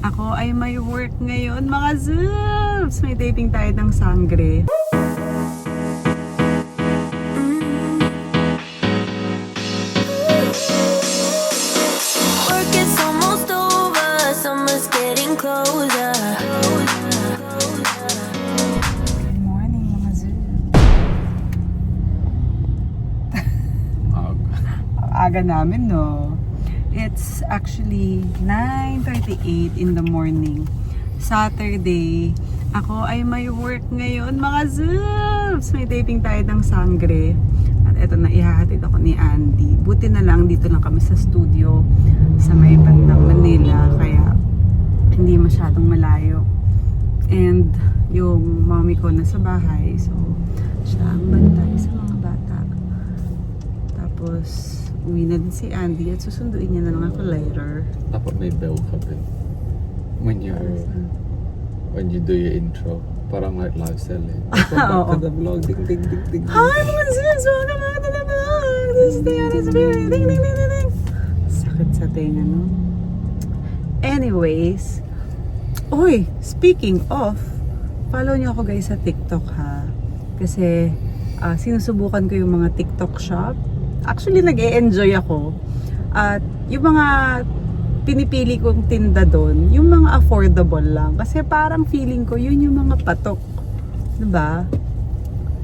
Ako ay may work ngayon, mga Zoobs! May taping tayo ng Sangre. Work is almost over, summer's getting closer. Good morning, mga Zoobs! Aga namin, no? It's actually 9:38 in the morning. Saturday. Ako ay may work ngayon, mga Zoobs! May taping tayo ng Sangre. At eto na, ihahatid ako ni Andy. Buti na lang, dito lang kami sa studio sa may bandang Manila. Kaya hindi masyadong malayo. And yung mommy ko nasa bahay. So, siya ang bantay sa mga bata. Tapos, uwi na din si Andy at susunduin niya na lang ako later. Dapat may bell ka din. When you do your intro. Parang like live selling. Welcome back to the vlog. Ding ding ding ding. Hi mga sis! Welcome back to the vlog! This is the honest spirit. Ding ding ding ding ding. Sakit sa tenga, no? Anyways. Oy! Speaking of, follow niyo ako guys sa TikTok ha. Kasi sinusubukan ko yung mga TikTok shop. Actually, nag-e-enjoy ako. At yung mga pinipili kong tinda doon, yung mga affordable lang. Kasi parang feeling ko, yun yung mga patok. Diba?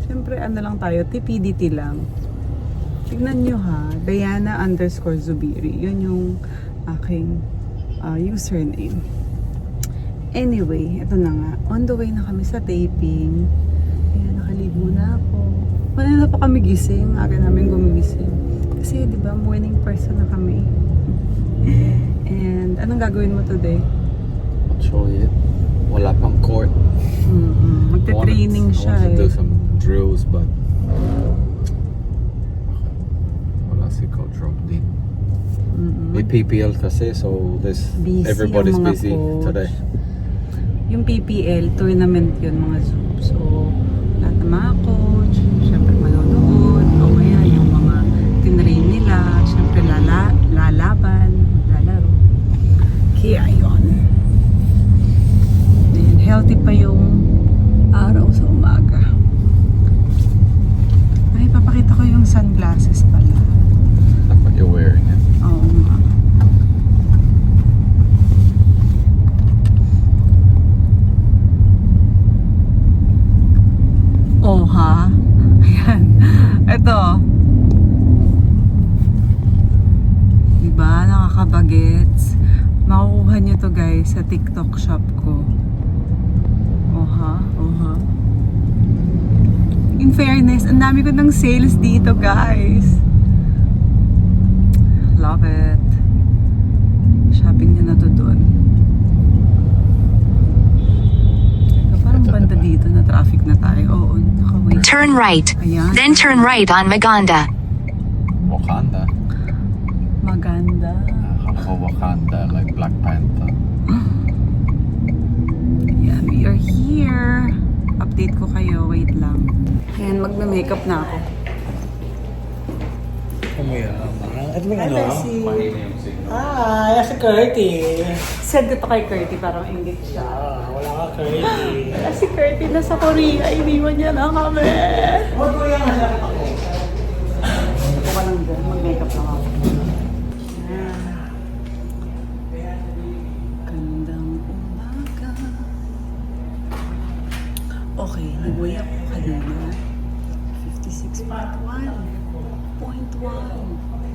Siyempre, ano lang tayo, TPDT lang. Tignan nyo ha, Diana_Zubiri. Yun yung aking username. Anyway, ito na nga. On the way na kami sa taping. Ayan, nakaligo na ako. Kanina pa kami gising, aga namin gumigising. Kasi di ba morning person na kami. And anong gagawin mo today? Not sure yet. Wala pang court. Magte-training siya I want to do eh. some drills but wala si Coach Rob din. May PPL kasi so Busy everybody's ang mga busy coach. today. Yung PPL, tournament yun mga Zoom. So, lahat ng mga coach, syempre manonood, o kaya yung mga tinrain nila, syempre lalaban, lalaro. Kaya yun. And healthy pa yung araw sa umaga. Ay, papakita ko yung sunglasses pala. Dapat you're wearing it. Oo nga. Oh ha? Ayan. Ito. Diba? Nakakabagets. Makukuha nyo to guys sa TikTok shop ko. Oh ha? Oh ha? In fairness, ang dami ko ng sales dito guys. Love it. Shopping nyo na to doon. Parang banda dito na traffic na tayo. Oo, nakawait. Turn right. Ayan. Then turn right on Maganda. Wakanda. Maganda. Akala ko Wakanda like Black Panther. Ayan, we are here. Update ko kayo. Wait lang. Ayan, magme-makeup na ako. At may ano? Mahina yung signal. Ah, si Curtis. Send ko to kay Curty para maingit siya. Wala ka, Curtis. Si Curty nasa Korea. Iniwan niya na kami. Huwag ko yan kasi ako. Ako ka lang dyan. Mag-makeup lang ako. Gandang umaga. Okay, nag-way ako kanina. 56.1. Oh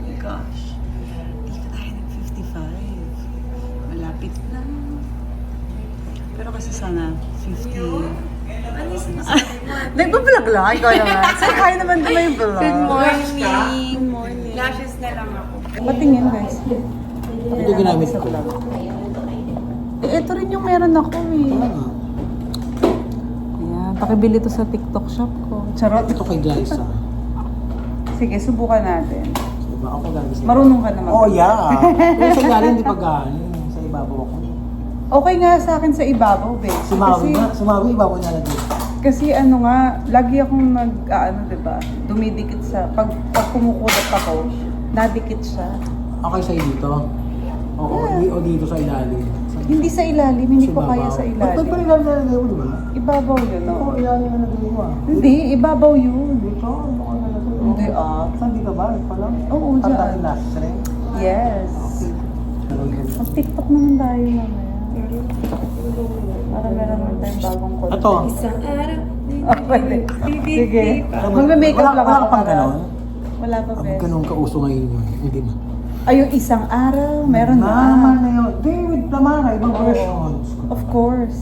my gosh. Hindi ka tayo ng 55. Malapit na. Pero kasi sana 50. Nagbablog lang. Ikaw naman. Say hi naman doon yung vlog. Good morning. Good morning. Lashes na lang ako. Patingin guys. Ito ginamit ko. Ito rin yung meron ako eh. Ayan, pakibili to sa TikTok shop ko. Charot. Ito kay Jaisa. Sige, subukan natin. Diba ako galing sa... Marunong ka naman. Oh, yeah. Pero sa galing, di pa galing. Sa ibabaw ako. Okay nga sa akin sa ibabaw, babe. Sumawi na. Sumawi, ibabaw niya lagi. Kasi ano nga, lagi akong diba, dumidikit sa, pag kumukulot ako, nadikit siya. Okay sa'yo dito? Oo, o dito sa ilalim. Hindi sa ilalim, hindi ko kaya sa Ba't pa ilalim. rin lalagay mo, di ba? Ibabaw yun, Ito, no? ilalim na nagawin mo ah. Hindi, ibabaw yun. Dito, mukha na nagawin. Hindi, ah. Saan dito ba? Palang? Oo, dyan. Tatakin na. Sari? Yes. Mag-TikTok naman tayo mamaya. Para meron naman tayong bagong content. Ito. Oh, pwede. Sige. Magme-makeup lang Wala ako. ka pang ganon? Wala pa, Ang Bes. ganun kauso ngayon yun. Hindi na. Ay, yung isang araw, meron na. Naman na yun. David, Lamara, ibang Oo. versions. Of course.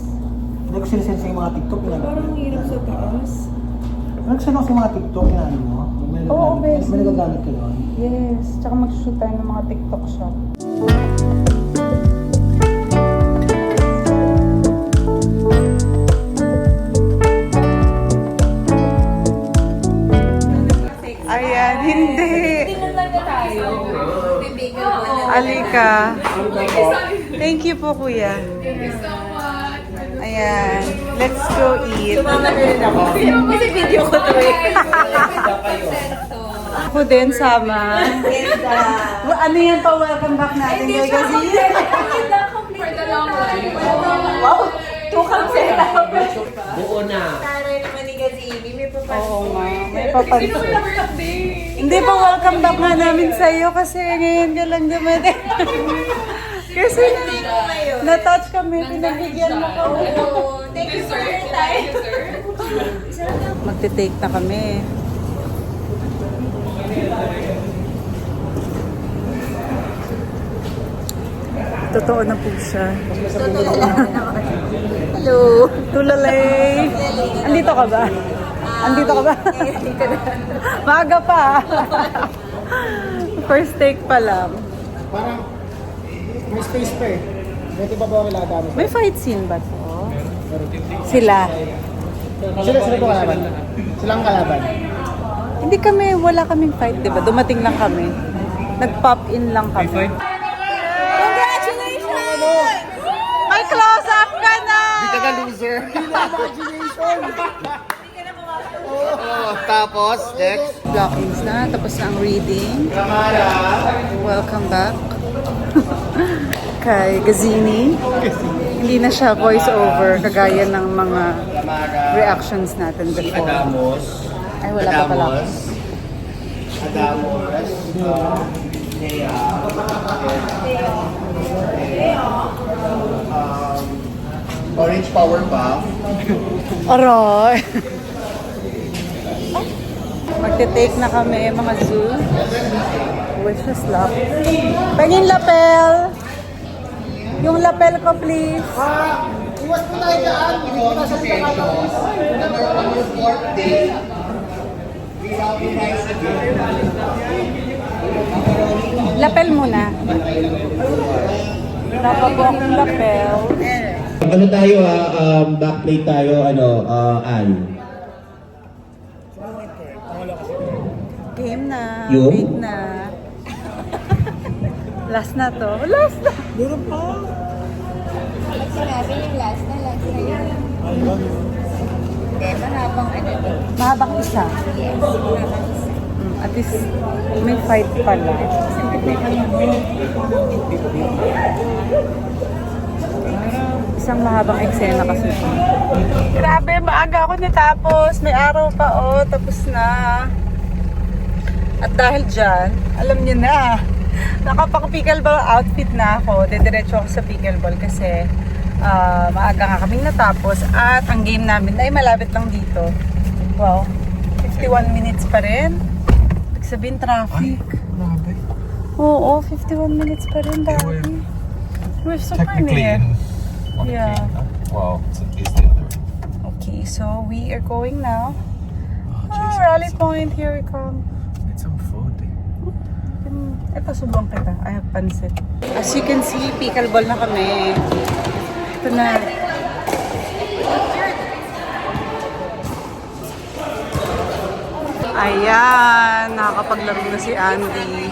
Hindi ko sinisend sa mga TikTok. Parang hirap sa taas. Nagsisense ako sa mga TikTok na ano mo. May Oo, nagagamit- best. May nagagamit ka doon. Yes. Tsaka mag-shoot tayo ng mga TikTok shop. Ayan, hindi. Alika. Thank you po, kuya. Ayan. Let's go eat. Kasi video ko to eh. Ako din, sama. Ano yan pa, welcome back natin kay Gazi? For the long run. Wow, tukang setup. Taray naman ni Gazini. May papansin. Oo nga, may papansin. birthday. Hindi pa welcome back nga namin sa'yo kasi ngayon ka lang dumating. Kasi na-touch kami, pinagbigyan mo ka. Thank you for your time. Magte-take na kami. Totoo na po siya. Hello. Tulalay. Andito ka ba? Andito ka ba? Maaga pa. First take pa lang. Parang may space pa eh. Buti pa ba ako kailangan May fight scene ba to? Sila. Sila po kalaban. Sila ang kalaban. Hindi kami, wala kaming fight, di ba? Dumating lang kami. Nag-pop in lang kami. May close-up ka na! loser. Tapos, next. Blockings na, tapos na ang reading. Welcome back. Kay Gazini. Hindi na siya voice over, kagaya ng mga reactions natin before. Ay, wala pa pala. Orange Power Puff. Aroy! Magte-take na kami, mga zoo. Wishes luck. Pengin lapel! Yung lapel ko, please. Iwas po tayo dyan. Hindi ko nasa Lapel muna. Napabok yung lapel. Ano tayo backplate tayo, Ann? Game na. Yung? Wait na. Last na to. Last na. Pag sinabi yung last na yun. Hindi, mahabang ano to. Mahabang isa. Yes, mahabang isa. At least may fight pala. Isang mahabang eksena kasi. Grabe, maaga ako natapos. May araw pa, oh. Tapos na. At dahil dyan, alam niyo na, nakapang pickleball outfit na ako. Dediretso ako sa pickleball kasi maaga nga kaming natapos. At ang game namin ay malapit lang dito. Wow, 51 minutes pa rin. Ibig sabihin traffic. Oo, 51 minutes pa rin dati. We're super near. Yeah. Wow, it's the other. Okay, so we are going now. Rally Point, here we come. Need some food. Ito, subong kita. I have pansit. As you can see, pickleball na kami. Ito na. Ayan, nakakapaglaro na si Andy.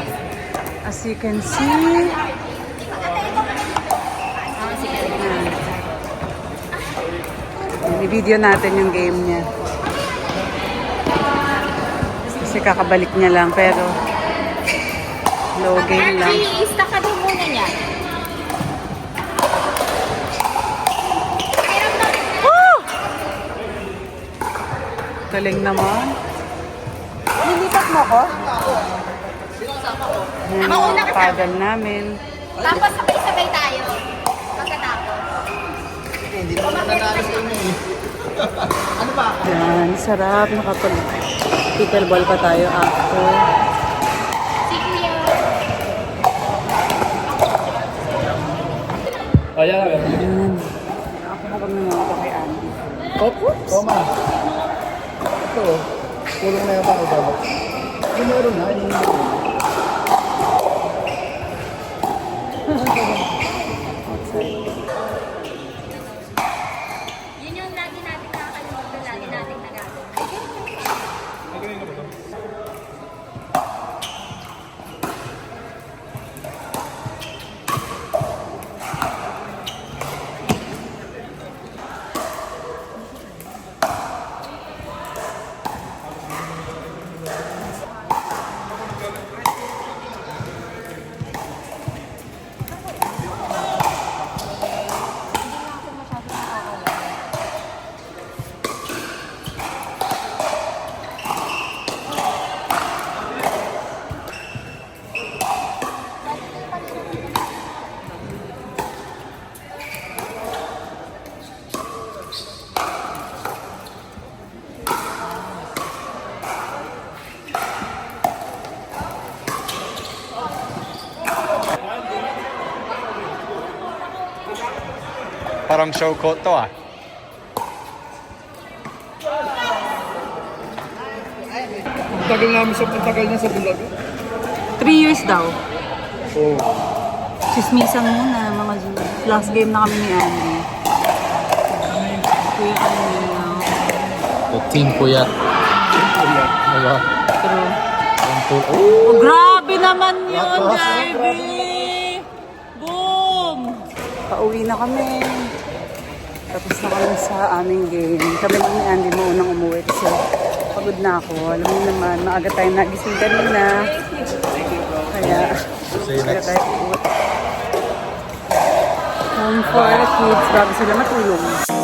As you can see, i-video natin yung game niya. Kasi kakabalik niya lang, pero low game lang. Ista ka din muna niya. Galing naman. Nilipat mo ko? Yan ang paddle namin. Tapos sabay-sabay tayo. Pagkatapos. Yan, sarap. Pickleball pa tayo after. Si Kuya. Yan. Ako habang nangyayari kay Andy. Oops! Toma. Ito, kulong na yung tao dapat. Yung meron na, yung Yun yung lagi natin nakakalimutan, lagi natin nagagawa. Parang show coat to ah. tagal namin sa pagtagal niya sa bulag. 3 years daw. Oo. Chismisan muna, mga Zoo. Last game na kami ni Andy. Kuya Andy na. Team Puyat. Diba? True. Oh! Oh, grabe naman yun, Jarby! Boom! Pauwi na kami. Tapos na kami sa aming game. Kami lang ni Andy mo unang umuwi kasi pagod na ako. Alam mo naman, maaga tayo nagising kanina. Kaya, maaga tayo uwi. Home for kids bago sila matulog.